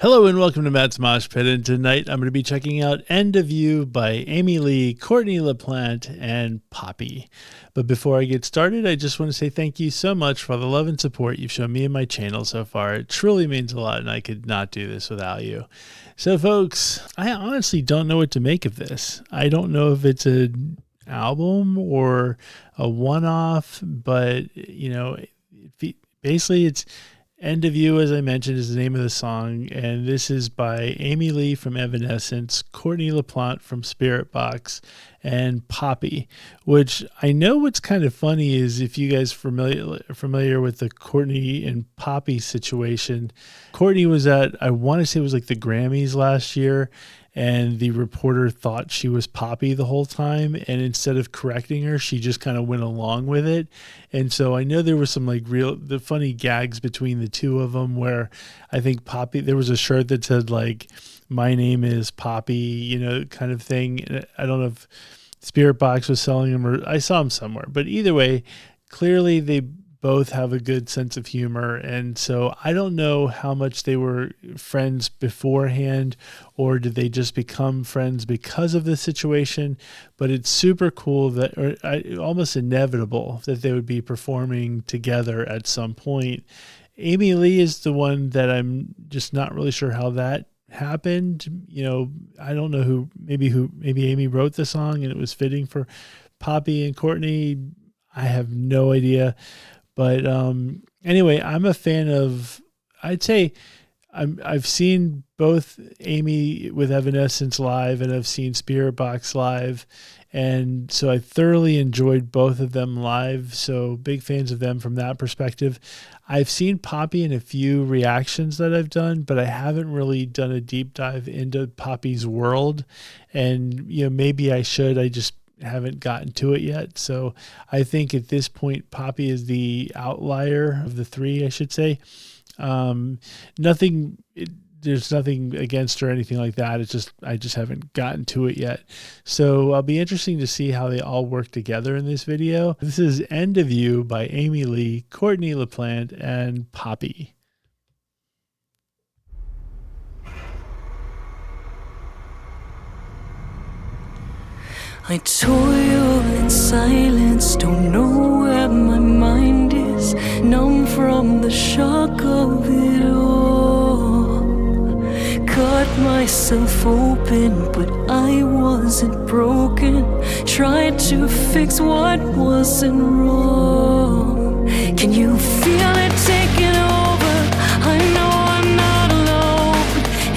Hello and welcome to Matt's Mosh Pit, and tonight I'm going to be checking out End of You by Amy Lee, Courtney LaPlante, and Poppy. But before I get started, I just want to say thank you so much for all the love and support you've shown me and my channel so far. It truly means a lot, and I could not do this without you. So folks, I honestly don't know what to make of this. I don't know if it's an album or a one-off, but basically it's End of You, as I mentioned, is the name of the song, and this is by Amy Lee from Evanescence, Courtney LaPlante from Spiritbox, and Poppy. Which I know what's kind of funny is if you guys familiar with the Courtney and Poppy situation. Courtney was at, I want to say it was like the Grammys last year, and the reporter thought she was Poppy the whole time, and instead of correcting her, she just kind of went along with it. And so I know there was some the funny gags between the two of them, where I think Poppy, there was a shirt that said like, "My name is Poppy," kind of thing. I don't know if Spiritbox was selling them, or I saw them somewhere, but either way, clearly they both have a good sense of humor. And so I don't know how much they were friends beforehand, or did they just become friends because of the situation, but it's super cool that, or almost inevitable that they would be performing together at some point. Amy Lee is the one that I'm just not really sure how that happened. I don't know who, maybe Amy wrote the song and it was fitting for Poppy and Courtney. I have no idea. But anyway, I'm a fan of, I'd say I've seen both Amy with Evanescence live, and I've seen Spiritbox live. And so I thoroughly enjoyed both of them live. So big fans of them from that perspective. I've seen Poppy in a few reactions that I've done, but I haven't really done a deep dive into Poppy's world. And, maybe I should. I just haven't gotten to it yet. So I think at this point, Poppy is the outlier of the three, I should say. There's nothing against her or anything like that. It's just, I just haven't gotten to it yet. So I'll be interesting to see how they all work together in this video. This is End of You by Amy Lee, Courtney LaPlante, and Poppy. I toil in silence, don't know where my mind is, numb from the shock of it all. Cut myself open, but I wasn't broken, tried to fix what wasn't wrong. Can you feel it taking over? I know I'm not alone.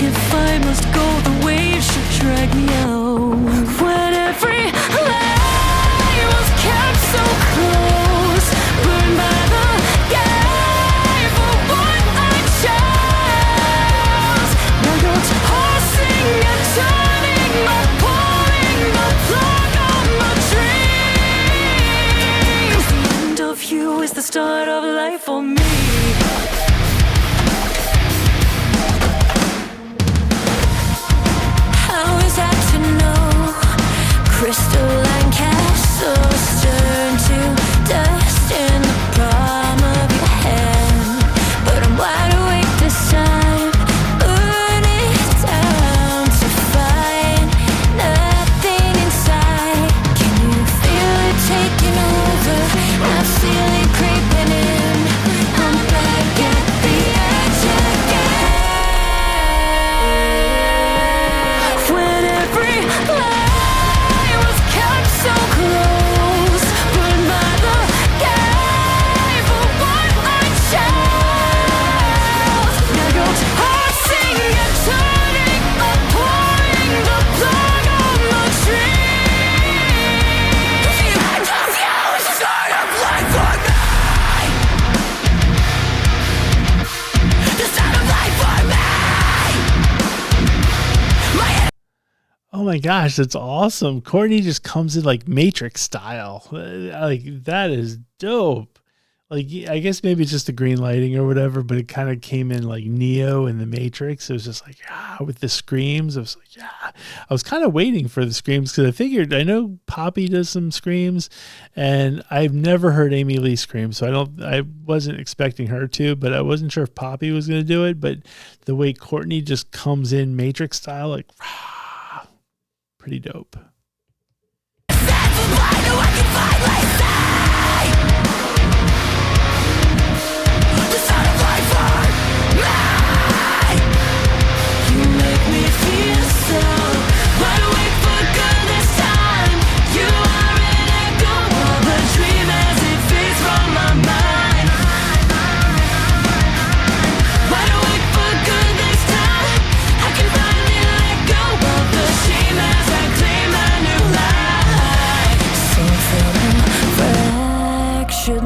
If I must go, the waves should drag me out. When every lie was kept so close, burned by the gate for what I chose. Now you're tossing and turning, not pulling the plug on my dreams. The end of you is the start of life for me. How is that to know? Crystalline castles turn to dust in the palm of your hand. But I'm wide awake this time, burning down to find nothing inside. Can you feel it taking over? I feel it creeping in. I'm back at the edge again. When every lie was kept so close, burned by the gate for what I chose. Now you're tossing and turning, pouring the blood on my dreams. The end of you is the start of life for me. The start of life for me. Oh my gosh, that's awesome. Courtney just comes in like Matrix style. Like, that is dope. like, I guess maybe it's just the green lighting or whatever, but it kind of came in like Neo in the Matrix. It was just like, with the screams. I was like, I was kind of waiting for the screams because I figured, I know Poppy does some screams, and I've never heard Amy Lee scream, so I wasn't expecting her to, but I wasn't sure if Poppy was going to do it. But the way Courtney just comes in Matrix style, like, pretty dope.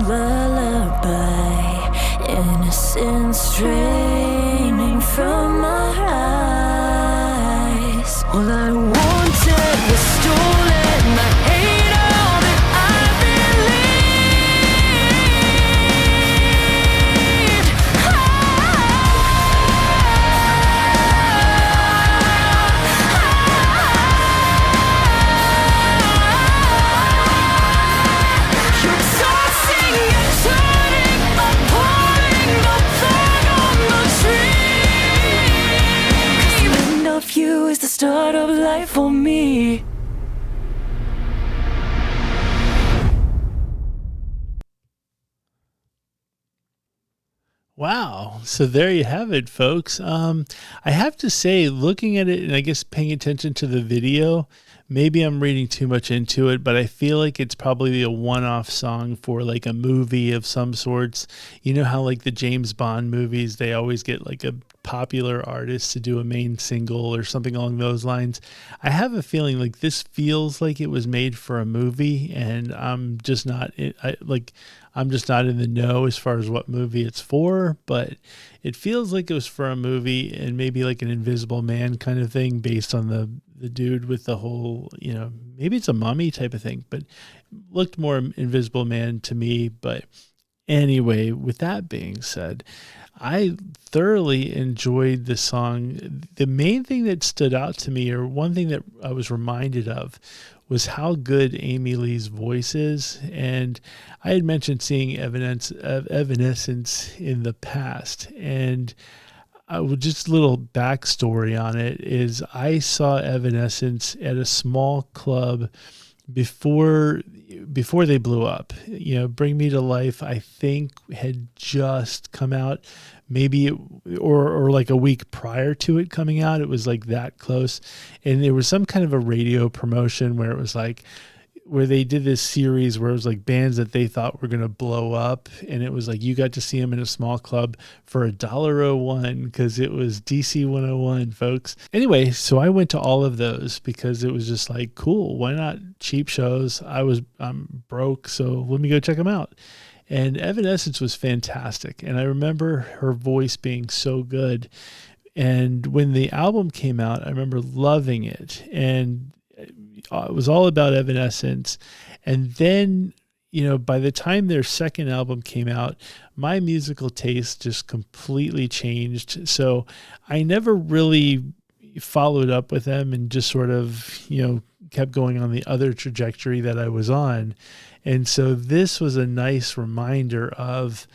Lullaby, innocence draining from my eyes. All I wanted was stolen. I hate all that I believed. You're tossing and turning, pouring the flag on the tree. 'Cause the end of you is the start of life for me. Wow. So there you have it, folks. I have to say, looking at it and I guess paying attention to the video, maybe I'm reading too much into it, but I feel like it's probably a one-off song for like a movie of some sorts. You know how like the James Bond movies, they always get like a popular artist to do a main single or something along those lines. I have a feeling like this feels like it was made for a movie, and I'm just not I'm just not in the know as far as what movie it's for, but it feels like it was for a movie, and maybe like an Invisible Man kind of thing based on the dude with the whole, maybe it's a mummy type of thing, but looked more Invisible Man to me. But anyway, with that being said, I thoroughly enjoyed the song. The main thing that stood out to me, or one thing that I was reminded of, was how good Amy Lee's voice is. And I had mentioned seeing Evanescence in the past, and just a little backstory on it is I saw Evanescence at a small club before they blew up. Bring Me to Life, I think, had just come out, maybe or like a week prior to it coming out. It was like that close, and there was some kind of a radio promotion where it was like, where they did this series where it was like bands that they thought were going to blow up, and it was like you got to see them in a small club for $1.01 because it was DC 101, folks. Anyway, so I went to all of those because it was just like, cool, why not? Cheap shows. I'm broke, so let me go check them out. And Evanescence was fantastic, and I remember her voice being so good. And when the album came out, I remember loving it, and it was all about Evanescence. And then, by the time their second album came out, my musical taste just completely changed. So I never really followed up with them and just sort of, kept going on the other trajectory that I was on. And so this was a nice reminder of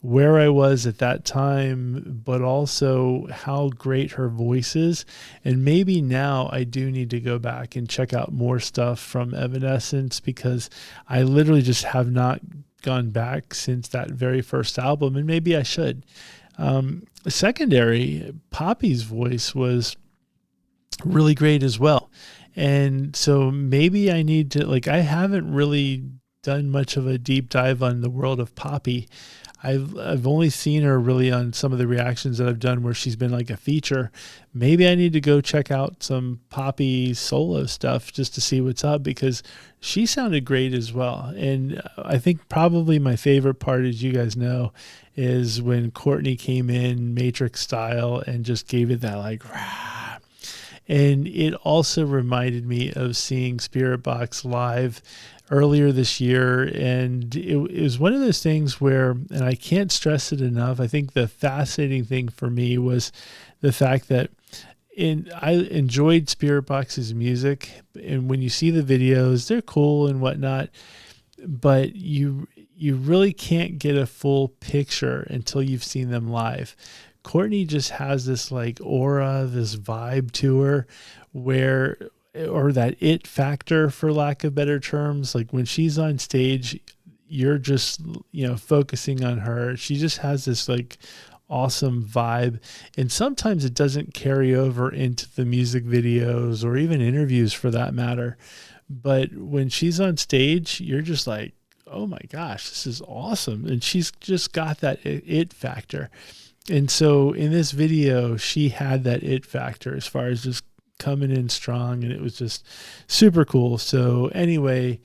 where I was at that time, but also how great her voice is. And maybe now I do need to go back and check out more stuff from Evanescence, because I literally just have not gone back since that very first album, and maybe I should. Secondary, Poppy's voice was really great as well. And so maybe I need to, I haven't really done much of a deep dive on the world of Poppy. I've only seen her really on some of the reactions that I've done where she's been like a feature. Maybe I need to go check out some Poppy solo stuff just to see what's up, because she sounded great as well. And I think probably my favorite part, as you guys know, is when Courtney came in Matrix style and just gave it that rah. And it also reminded me of seeing Spiritbox live earlier this year, and it was one of those things where, and I can't stress it enough, I think the fascinating thing for me was the fact that I enjoyed Spiritbox's music, and when you see the videos, they're cool and whatnot, but you really can't get a full picture until you've seen them live. Courtney just has this like aura, this vibe to her or that it factor, for lack of better terms. Like when she's on stage, you're just, focusing on her. She just has this like awesome vibe. And sometimes it doesn't carry over into the music videos or even interviews for that matter. But when she's on stage, you're just like, oh my gosh, this is awesome. And she's just got that it factor. And so in this video, she had that it factor as far as just coming in strong, and it was just super cool. So anyway,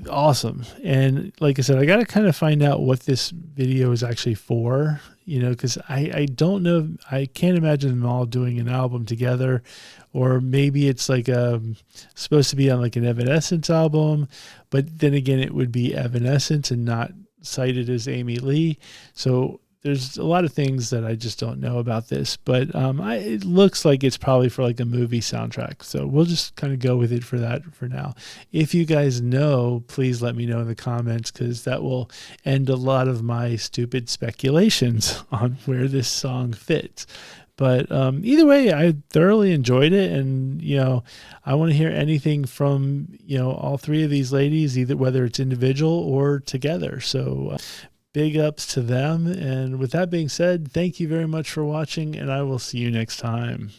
awesome. And like I said, I got to kind of find out what this video is actually for, because I don't know. I can't imagine them all doing an album together, or maybe it's like supposed to be on like an Evanescence album, but then again, it would be Evanescence and not cited as Amy Lee. So there's a lot of things that I just don't know about this, but it looks like it's probably for like a movie soundtrack. So we'll just kind of go with it for that for now. If you guys know, please let me know in the comments, because that will end a lot of my stupid speculations on where this song fits. But either way, I thoroughly enjoyed it, and I want to hear anything from all three of these ladies, either whether it's individual or together. So big ups to them. And with that being said, thank you very much for watching, and I will see you next time.